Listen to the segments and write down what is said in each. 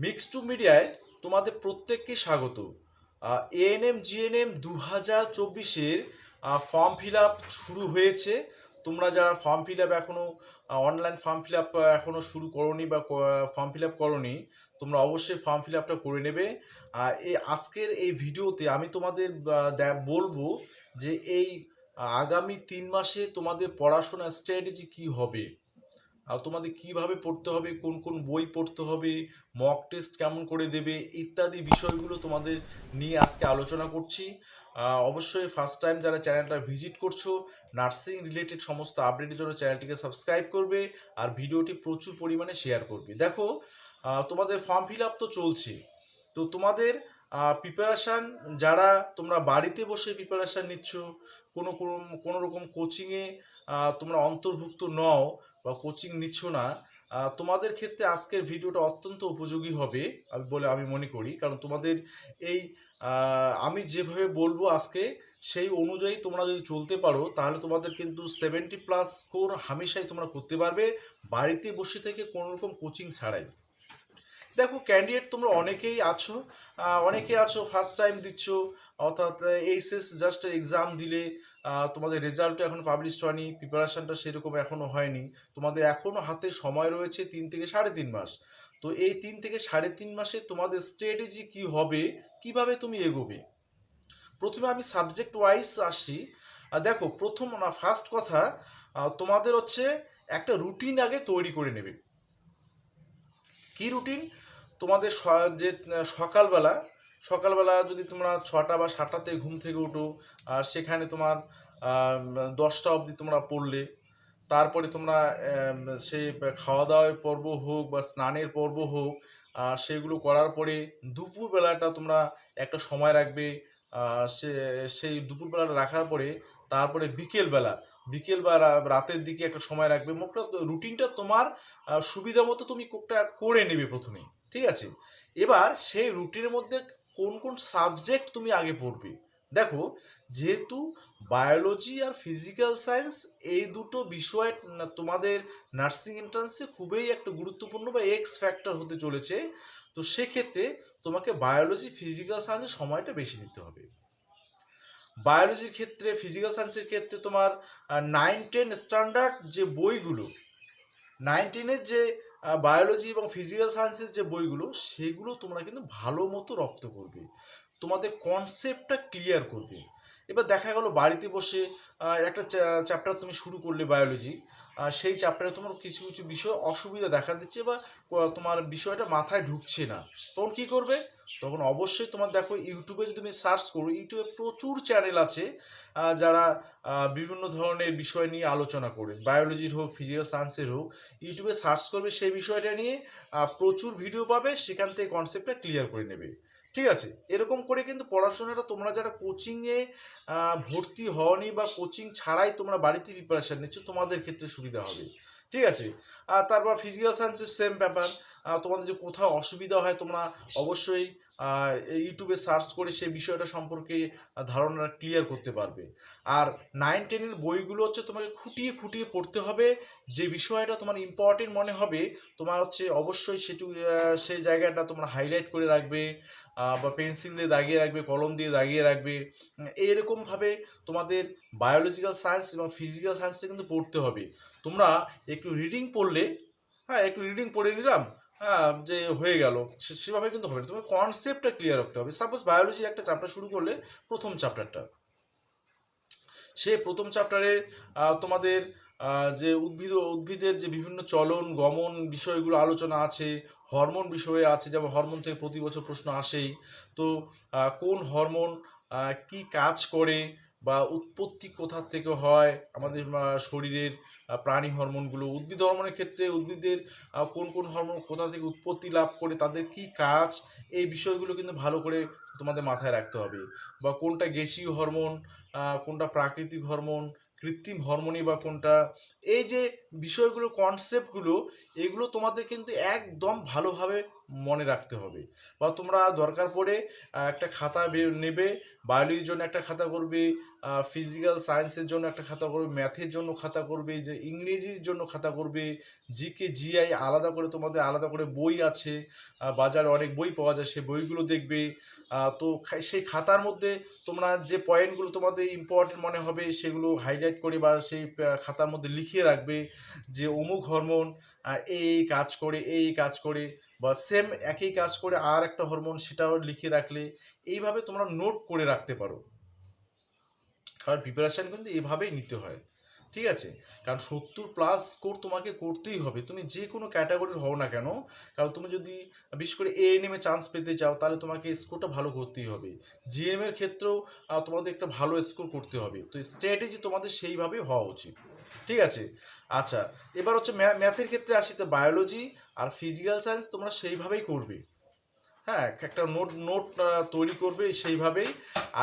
Mix two মিডিয়ায় তোমাদের প্রত্যেককে স্বাগত। এএনএম জিএনএম 2024-এর ফর্ম ফিল আপ শুরু হয়েছে। তোমরা যারা ফর্ম ফিল আপ এখনও অনলাইন ফর্ম ফিল আপ এখনও শুরু করোনি বা ফর্ম ফিল আপ করোনি, তোমরা অবশ্যই ফর্ম ফিল আপটা করে নেবে। আজকের এই ভিডিওতে আমি তোমাদের বলবো যে এই আগামী 3 মাসে তোমাদের পড়াশোনার স্ট্র্যাটেজি কী হবে, তোমাদের কিভাবে পড়তে হবে, কোন কোন বই পড়তে হবে, মক টেস্ট কেমন করে দেবে, ইত্যাদি বিষয়গুলো তোমাদের নিয়ে আজকে আলোচনা করছি। অবশ্যই ফার্স্ট টাইম যারা চ্যানেলটা ভিজিট করছো, নার্সিং রিলেটেড সমস্ত আপডেটের জন্য চ্যানেলটিকে সাবস্ক্রাইব করবে আর ভিডিওটি প্রচুর পরিমাণে শেয়ার করবে। দেখো, তোমাদের ফর্ম ফিল আপ তো চলছে, তো তোমাদের প্রিপারেশান যারা তোমরা বাড়িতে বসে প্রিপারেশান নিচ্ছ, কোনো রকম কোচিংয়ে তোমরা অন্তর্ভুক্ত নও বা কোচিং নিচ্ছ না, তোমাদের ক্ষেত্রে আজকের ভিডিওটা অত্যন্ত উপযোগী হবে বলে আমি মনে করি। কারণ তোমাদের এই আমি যেভাবে বলবো আজকে সেই অনুযায়ী তোমরা যদি চলতে পারো তাহলে তোমাদের কিন্তু 70+ স্কোর হামেশাই তোমরা করতে পারবে বাড়িতে বসে থেকে কোনো রকম কোচিং ছাড়াই। দেখো, ক্যান্ডিডেট তোমরা অনেকেই আছো ফার্স্ট টাইম দিচ্ছ, অর্থাৎ এইচএস জাস্ট এক্সাম দিলে, তোমাদের রেজাল্টও এখন পাবলিশ হয়নি, প্রিপারেশানটা সেরকম এখনও হয়নি, তোমাদের এখনও হাতে সময় রয়েছে 3 থেকে 3.5 মাস। তো এই 3 থেকে 3.5 মাসে তোমাদের স্ট্র্যাটেজি কি হবে, কিভাবে তুমি এগোবে। প্রথমে আমি সাবজেক্ট ওয়াইজ আসি। দেখো, ফার্স্ট কথা, তোমাদের হচ্ছে একটা রুটিন আগে তৈরি করে নেবে। কি রুটিন? তোমাদের যে সকালবেলা যদি তোমরা 6টা বা 7টাতে ঘুম থেকে উঠো, সেখানে তোমার 10টা অবধি তোমরা পড়লে, তারপরে তোমরা সেই খাওয়া দাওয়ার পর্ব হোক বা স্নানের পর্ব হোক, সেগুলো করার পরে দুপুরবেলাটা তোমরা একটা সময় রাখবে। সেই দুপুরবেলাটা রাখার পরে তারপরে বিকেল বা রাতের দিকে একটা সময় রাখবে। মোট রুটিনটা তোমার সুবিধা মতো তুমি করে নেবে প্রথমে, ঠিক আছে? এবার সেই রুটিনের মধ্যে কোন কোন সাবজেক্ট তুমি আগে পড়বে। দেখো, যেহেতু বায়োলজি আর ফিজিক্যাল সায়েন্স এই দুটো বিষয় তোমাদের নার্সিং এন্ট্রান্সে খুবই একটা গুরুত্বপূর্ণ বা এক্স ফ্যাক্টর হতে চলেছে, তো সেক্ষেত্রে তোমাকে বায়োলজি ফিজিক্যাল সায়েন্সের সময়টা বেশি দিতে হবে। বায়োলজির ক্ষেত্রে, ফিজিক্যাল সায়েন্সের ক্ষেত্রে তোমার 9-10 স্ট্যান্ডার্ড যে বইগুলো, 9-10-এর যে বায়োলজি এবং ফিজিক্যাল সায়েন্সের যে বইগুলো, সেগুলো তোমরা কিন্তু ভালো মতো রপ্ত করবে, তোমাদের কনসেপ্টটা ক্লিয়ার করবে। এবার দেখা গেল বাড়িতে বসে একটা চ্যাপ্টার তুমি শুরু করলে বায়োলজি, সেই চ্যাপ্টারে তোমার কিছু কিছু বিষয় অসুবিধা দেখা দিচ্ছে বা তোমার বিষয়টা মাথায় ঢুকছে না, তখন কি করবে? তখন অবশ্যই তোমার দেখো, ইউটিউবে যদি তুমি সার্চ করো, ইউটিউবে প্রচুর চ্যানেল আছে যারা বিভিন্ন ধরনের বিষয় নিয়ে আলোচনা করে, বায়োলজির হোক ফিজিক্যাল সায়েন্সের হোক, ইউটিউবে সার্চ করবে সেই বিষয়টা নিয়ে, প্রচুর ভিডিও পাবে, সেখান থেকে কনসেপ্টটা ক্লিয়ার করে নেবে। ঠিক আছে? এরকম করে কিন্তু পড়াশোনাটা তোমরা যারা কোচিংয়ে ভর্তি হওনি বা কোচিং ছাড়াই তোমরা বাড়িতে প্রিপারেশান নিচ্ছ, তোমাদের ক্ষেত্রে সুবিধা হবে। ঠিক আছে? তারপর ফিজিক্যাল সায়েন্সের সেম ব্যাপার, তোমাদের যে কোথাও অসুবিধা হয় তোমরা অবশ্যই ইউটিউবে সার্চ করে সেই বিষয়টা সম্পর্কে ধারণা ক্লিয়ার করতে পারবে। আর 9-10-এর বইগুলো হচ্ছে তোমাকে খুঁটিয়ে খুঁটিয়ে পড়তে হবে, যে বিষয়টা তোমার ইম্পর্টেন্ট মনে হবে তোমার হচ্ছে অবশ্যই সেই জায়গাটা তোমরা হাইলাইট করে রাখবে, বা পেন্সিল দিয়ে দাগিয়ে রাখবে, কলম দিয়ে দাগিয়ে রাখবে। এইরকমভাবে তোমাদের বায়োলজিক্যাল সায়েন্স এবং ফিজিক্যাল সায়েন্সে কিন্তু পড়তে হবে। তোমরা একটু রিডিং পড়লে, হ্যাঁ একটু রিডিং পড়ে নিলাম, হ্যাঁ যে হয়ে গেল, সেভাবে কিন্তু হবে না, তোমার কনসেপ্টটা ক্লিয়ার রাখতে হবে। সাপোজ বায়োলজির একটা চ্যাপ্টার শুরু করলে, প্রথম চ্যাপ্টারটা, সেই প্রথম চ্যাপ্টারে তোমাদের যে উদ্ভিদের যে বিভিন্ন চলন গমন বিষয়গুলো আলোচনা আছে, হরমোন বিষয়ে আছে, যেমন হরমোন থেকে প্রতি বছর প্রশ্ন আসেই। তো কোন হরমোন কি কাজ করে বা উৎপত্তি কোথা থেকে হয় আমাদের শরীরের, প্রাণী হরমোনগুলো, উদ্ভিদ হরমোনের ক্ষেত্রে উদ্ভিদের কোন কোন হরমোন কোথা থেকে উৎপত্তি লাভ করে, তাদের কি কাজ, এই বিষয়গুলো কিন্তু ভালো করে তোমাদের মাথায় রাখতে হবে। বা কোনটা গ্যাসীয় হরমোন, কোনটা প্রাকৃতিক হরমোন, কৃত্রিম হরমোনই বা কোনটা, এই যে বিষয়গুলো, কনসেপ্টগুলো, এগুলো তোমাদের কিন্তু একদম ভালোভাবে মনে রাখতে হবে। বা তোমরা দরকার পড়ে একটা খাতা নেবে, বায়োলজির জন্য একটা খাতা করবে, ফিজিক্যাল সায়েন্সের জন্য একটা খাতা করবে, ম্যাথের জন্য খাতা করবে, যে ইংরেজির জন্য খাতা করবে, জিকে জিআই আলাদা করে, তোমাদের আলাদা করে বই আছে, বাজারে অনেক বই পাওয়া যায়, সেই বইগুলো দেখবে। তো সেই খাতার মধ্যে তোমরা যে পয়েন্টগুলো তোমাদের ইম্পর্টেন্ট মনে হবে সেগুলো হাইলাইট করে বা সেই খাতার মধ্যে লিখিয়ে রাখবে, যে অমুক হরমোন এই কাজ করে, এই কাজ করে, বা সেম একই কাজ করে আর একটা হরমোন, সেটাও লিখে রাখলে এইভাবে তোমরা নোট করে রাখতে পারো। কারণ প্রিপারেশান কিন্তু এভাবেই নিতে হয়, ঠিক আছে? কারণ 70+ স্কোর তোমাকে করতেই হবে, তুমি যে কোনো ক্যাটাগরির হও না কেন। কারণ তুমি যদি বিশেষ করে এএনএম এ চান্স পেতে চাও, তাহলে তোমাকে স্কোরটা ভালো করতেই হবে। জিএম এর ক্ষেত্রেও তোমাদের একটা ভালো স্কোর করতে হবে। তো স্ট্র্যাটেজি তোমাদের সেইভাবেই হওয়া উচিত, ঠিক আছে? আচ্ছা, এবার হচ্ছে ম্যাথের ক্ষেত্রে আসি। তো বায়োলজি আর ফিজিক্যাল সায়েন্স তোমরা সেইভাবেই করবে, হ্যাঁ, একটা নোট নোট তৈরি করবে সেইভাবেই।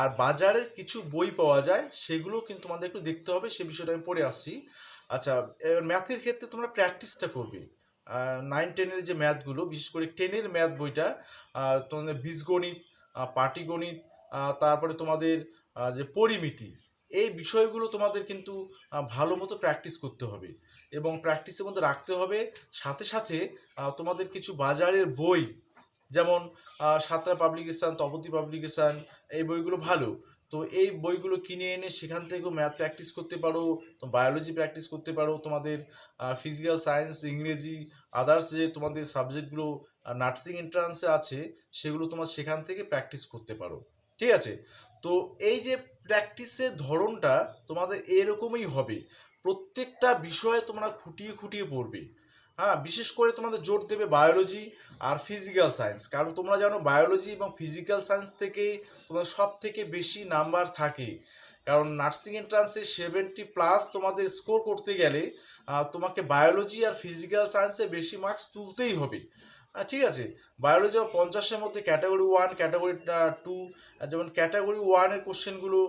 আর বাজারে কিছু বই পাওয়া যায়, সেগুলো কিন্তু তোমাদের একটু দেখতে হবে, সে বিষয়টা আমি পড়ে আসছি। আচ্ছা, এবার ম্যাথের ক্ষেত্রে তোমরা প্র্যাকটিসটা করবে। 9-10-এর যে ম্যাথগুলো, বিশেষ করে 10-এর ম্যাথ বইটা, তোমাদের বীজগণিত, পাটিগণিত, তারপরে তোমাদের যে পরিমিতি, এই বিষয়গুলো তোমাদের কিন্তু ভালো মতো প্র্যাকটিস করতে হবে এবং প্র্যাকটিসের মধ্যে রাখতে হবে। সাথে সাথে তোমাদের কিছু বাজারের বই, যেমন সাতরা পাবলিকেশান, তপতী পাবলিকেশান, এই বইগুলো ভালো। তো এই বইগুলো কিনে এনে সেখান থেকেও ম্যাথ প্র্যাকটিস করতে পারো, তো বায়োলজি প্র্যাকটিস করতে পারো, তোমাদের ফিজিক্যাল সায়েন্স, ইংরেজি, আদার্স যে তোমাদের সাবজেক্টগুলো নার্সিং এন্ট্রান্সে আছে, সেগুলো তোমার সেখান থেকে প্র্যাকটিস করতে পারো, ঠিক আছে? তো এই যে প্র্যাকটিসের ধরনটা তোমাদের এরকমই হবে, প্রত্যেকটা বিষয়ে তোমরা খুঁটিয়ে খুঁটিয়ে পড়বে। হ্যাঁ, বিশেষ করে তোমাদের জোর দেবে বায়োলজি আর ফিজিক্যাল সায়েন্স, কারণ তোমরা জানো বায়োলজি এবং ফিজিক্যাল সায়েন্স থেকে তোমার সব থেকে বেশি নাম্বার থাকে। কারণ নার্সিং এন্ট্রান্সে 70+ তোমাদের স্কোর করতে গেলে তোমাকে বায়োলজি আর ফিজিক্যাল সায়েন্সে বেশি মার্কস তুলতেই হবে, ঠিক আছে? বায়োলজি 50-এর মধ্যে ক্যাটাগরি 1, ক্যাটাগরি 2, যেমন ক্যাটাগরি 1-এর কোশ্চেনগুলো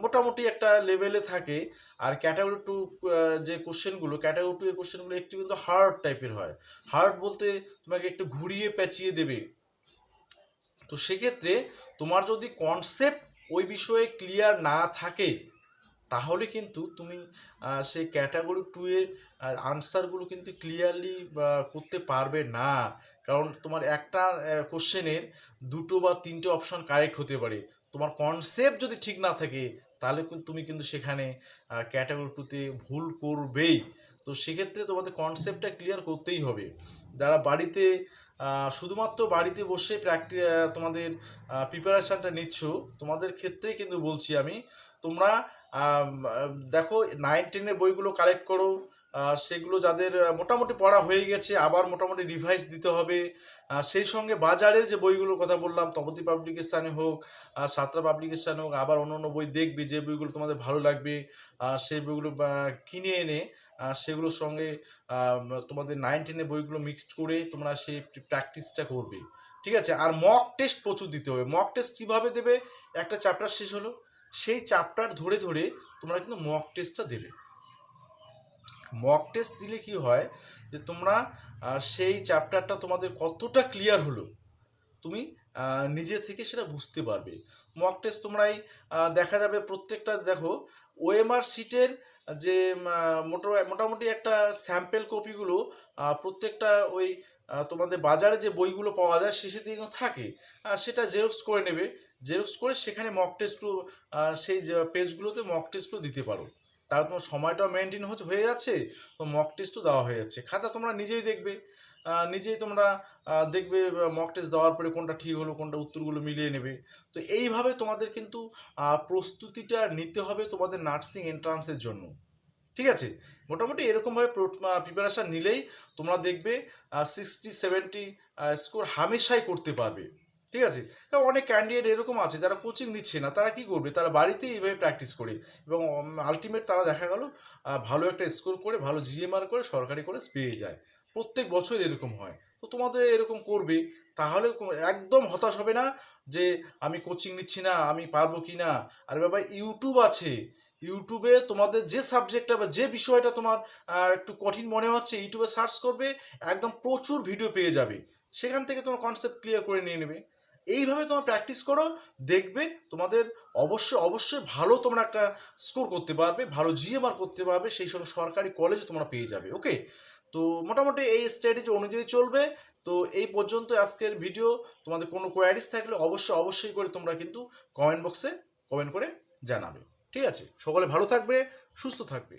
মোটামুটি একটা লেভেলে থাকে। আর ক্যাটাগরি 2 যে কোশ্চেনগুলো, ক্যাটাগরি 2 এর কোশ্চেনগুলো একটু কিন্তু হার্ড টাইপের হয়। হার্ড বলতে তোমাকে একটু ঘুরিয়ে পেঁচিয়ে দেবে। তো সেক্ষেত্রে তোমার যদি কনসেপ্ট ওই বিষয়ে ক্লিয়ার না থাকে, তাহলে কিন্তু তুমি সেই ক্যাটাগরি 2 এর আনসারগুলো কিন্তু ক্লিয়ারলি করতে পারবে না। কারণ তোমার একটা কোশ্চেনের 2টো বা 3টে অপশন কারেক্ট হতে পারে। তোমার কনসেপ্ট যদি ঠিক না থাকে, তাহলে তুমি কিন্তু সেখানে ক্যাটাগরি 2তে ভুল করবেই। তো সেক্ষেত্রে তোমাদের কনসেপ্টটা ক্লিয়ার করতেই হবে। যারা বাড়িতে শুধুমাত্র বাড়িতে বসে তোমাদের প্রিপারেশানটা নিচ্ছ, তোমাদের ক্ষেত্রেই কিন্তু বলছি আমি, তোমরা দেখো 9-10-এর বইগুলো কালেক্ট করো। সেগুলো যাদের মোটামুটি পড়া হয়ে গেছে, আবার মোটামুটি রিভাইজ দিতে হবে। সেই সঙ্গে বাজারের যে বইগুলোর কথা বললাম, তপতী পাবলিকেশানে হোক, সাতরা পাবলিকেশানে হোক, আবার অন্য অন্য বই দেখবে যে বইগুলো তোমাদের ভালো লাগবে, সেই বইগুলো কিনে এনে সেগুলোর সঙ্গে তোমাদের 9-10-এর বইগুলো মিক্সড করে তোমরা সেই প্র্যাকটিসটা করবে, ঠিক আছে? আর মক টেস্ট প্রচুর দিতে হবে। মক টেস্ট কীভাবে দেবে? একটা চ্যাপ্টার শেষ হলো, সেই চ্যাপ্টার ধরে ধরে তোমরা কিন্তু মক টেস্টটা দেবে। মক টেস্ট দিলে কি হয়, যে তোমরা সেই চ্যাপ্টারটা তোমাদের কতটা ক্লিয়ার হলো, তুমি নিজে থেকে সেটা বুঝতে পারবে। মক টেস্ট তোমরাই দেখা যাবে প্রত্যেকটা, দেখো ওএমআর শিটের যে মোটামুটি একটা স্যাম্পেল কপিগুলো প্রত্যেকটা ওই তোমাদের বাজারে যে বইগুলো পাওয়া যায় শেষের দিকে থাকে, সেটা জেরক্স করে নেবে। জেরক্স করে সেখানে মক টেস্টগুলো, সেই পেজগুলোতে মক টেস্টগুলো দিতে পারো। তাহলে তোমার সময়টাও মেনটেন হয়ে যাচ্ছে, তো মক টেস্টও দেওয়া হয়ে যাচ্ছে। খাতা তোমরা নিজেই দেখবে, নিজেই তোমরা দেখবে মক টেস্ট দেওয়ার পরে কোনটা ঠিক হলো, কোনটা উত্তরগুলো মিলিয়ে নেবে। তো এইভাবে তোমাদের কিন্তু প্রস্তুতিটা নিতে হবে তোমাদের নার্সিং এন্ট্রান্সের জন্য, ঠিক আছে? মোটামুটি এরকমভাবে প্রিপারেশান নিলেই তোমরা দেখবে 60-70 স্কোর হামেশাই করতে পারবে, ঠিক আছে? কারণ অনেক ক্যান্ডিডেট এরকম আছে যারা কোচিং নিচ্ছে না, তারা কি করবে, তারা বাড়িতেই এইভাবে প্র্যাকটিস করে এবং আলটিমেট তারা দেখা গেল ভালো একটা স্কোর করে, ভালো জিএমআর করে, সরকারি করে পেয়ে যায়। প্রত্যেক বছর এরকম হয়। তো তোমাদের এরকম করবে, তাহলে একদম হতাশ হবে না যে আমি কোচিং নিচ্ছি না, আমি পারবো কি না। আর বাবা, ইউটিউব আছে, ইউটিউবে তোমাদের যে সাবজেক্টটা বা যে বিষয়টা তোমার একটু কঠিন মনে হচ্ছে, ইউটিউবে সার্চ করবে, একদম প্রচুর ভিডিও পেয়ে যাবে, সেখান থেকে তোমার কনসেপ্ট ক্লিয়ার করে নিয়ে নেবে। এইভাবে তোমরা প্র্যাকটিস করো, দেখবে তোমাদের অবশ্যই অবশ্যই ভালো তোমরা একটা স্কোর করতে পারবে, ভালো জিএমআর করতে পারবে, সেই সঙ্গে সরকারি কলেজে তোমরা পেয়ে যাবে। ওকে, তো মোটামুটি এই স্ট্র্যাটেজি অনুযায়ী চলবে। তো এই পর্যন্ত আজকের ভিডিও। তোমাদের কোনো কোয়ারিজ থাকলে অবশ্যই অবশ্যই করে তোমরা কিন্তু কমেন্ট বক্সে কমেন্ট করে জানাবে। ঠিক আছে, সকলে ভালো থাকবে, সুস্থ থাকবে।